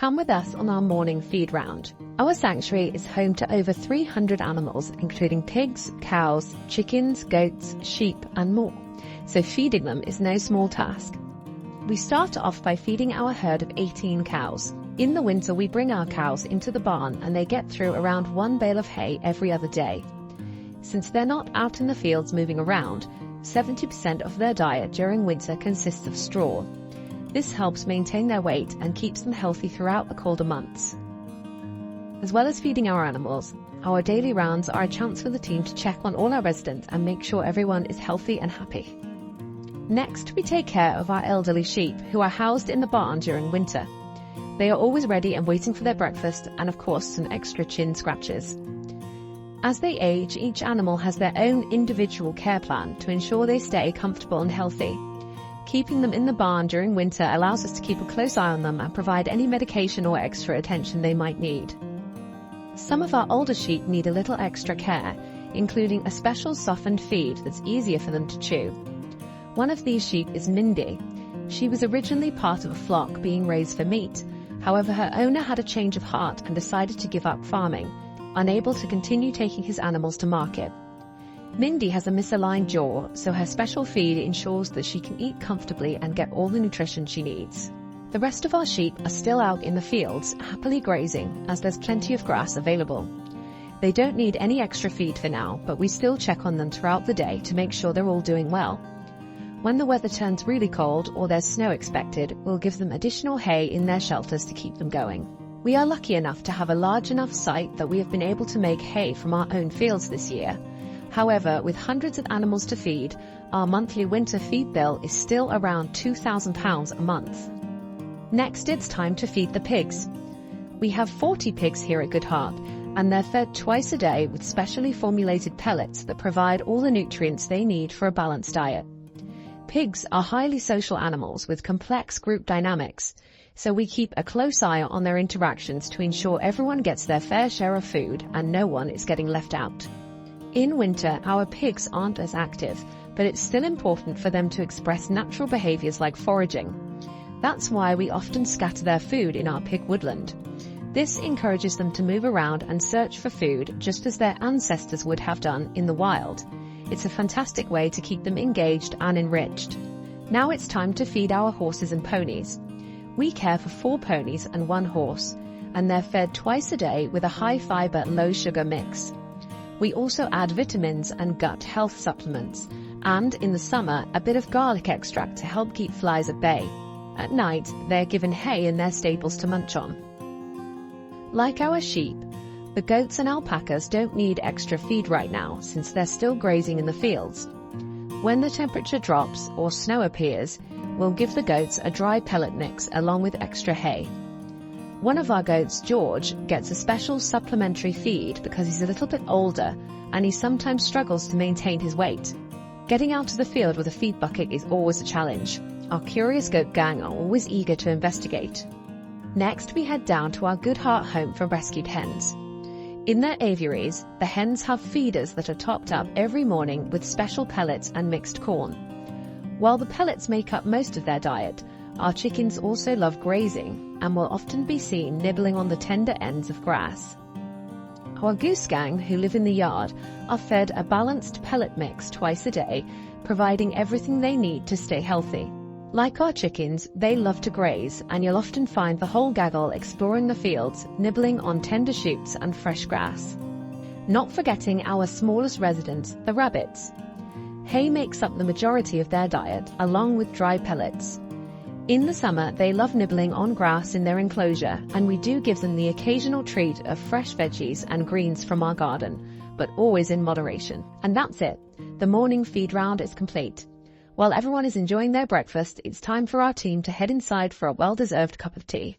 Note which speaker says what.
Speaker 1: Come with us on our morning feed round. Our sanctuary is home to over 300 animals, including pigs, cows, chickens, goats, sheep, and more. So feeding them is no small task. We start off by feeding our herd of 18 cows. In the winter, we bring our cows into the barn and they get through around 1 bale of hay every other day. Since they're not out in the fields moving around, 70% of their diet during winter consists of straw. This helps maintain their weight and keeps them healthy throughout the colder months. As well as feeding our animals, our daily rounds are a chance for the team to check on all our residents and make sure everyone is healthy and happy. Next, we take care of our elderly sheep who are housed in the barn during winter. They are always ready and waiting for their breakfast and of course some extra chin scratches. As they age, each animal has their own individual care plan to ensure they stay comfortable and healthy. Keeping them in the barn during winter allows us to keep a close eye on them and provide any medication or extra attention they might need. Some of our older sheep need a little extra care, including a special softened feed that's easier for them to chew. One of these sheep is Mindy. She was originally part of a flock being raised for meat. However, her owner had a change of heart and decided to give up farming, unable to continue taking his animals to market. Mindy has a misaligned jaw, so her special feed ensures that she can eat comfortably and get all the nutrition she needs. The rest of our sheep are still out in the fields, happily grazing, as there's plenty of grass available. They don't need any extra feed for now, but we still check on them throughout the day to make sure they're all doing well. When the weather turns really cold or there's snow expected, we'll give them additional hay in their shelters to keep them going. We are lucky enough to have a large enough site that we have been able to make hay from our own fields this year. However, with hundreds of animals to feed, our monthly winter feed bill is still around £2,000 a month. Next, it's time to feed the pigs. We have 40 pigs here at Goodheart, and they're fed twice a day with specially formulated pellets that provide all the nutrients they need for a balanced diet. Pigs are highly social animals with complex group dynamics, so we keep a close eye on their interactions to ensure everyone gets their fair share of food and no one is getting left out. In winter, our pigs aren't as active, but it's still important for them to express natural behaviors like foraging. That's why we often scatter their food in our pig woodland. This encourages them to move around and search for food just as their ancestors would have done in the wild. It's a fantastic way to keep them engaged and enriched. Now it's time to feed our horses and ponies. We care for 4 ponies and 1 horse, and they're fed twice a day with a high-fiber, low-sugar mix. We also add vitamins and gut health supplements, and in the summer, a bit of garlic extract to help keep flies at bay. At night, they're given hay in their stables to munch on. Like our sheep, the goats and alpacas don't need extra feed right now since they're still grazing in the fields. When the temperature drops or snow appears, we'll give the goats a dry pellet mix along with extra hay. One of our goats, George, gets a special supplementary feed because he's a little bit older and he sometimes struggles to maintain his weight. Getting out to the field with a feed bucket is always a challenge. Our curious goat gang are always eager to investigate. Next, we head down to our Goodheart home for rescued hens. In their aviaries, the hens have feeders that are topped up every morning with special pellets and mixed corn. While the pellets make up most of their diet, our chickens also love grazing and will often be seen nibbling on the tender ends of grass. Our goose gang, who live in the yard, are fed a balanced pellet mix twice a day, providing everything they need to stay healthy. Like our chickens, they love to graze, and you'll often find the whole gaggle exploring the fields, nibbling on tender shoots and fresh grass. Not forgetting our smallest residents, the rabbits. Hay makes up the majority of their diet, along with dry pellets. In the summer, they love nibbling on grass in their enclosure, and we do give them the occasional treat of fresh veggies and greens from our garden, but always in moderation. And that's it. The morning feed round is complete. While everyone is enjoying their breakfast, it's time for our team to head inside for a well-deserved cup of tea.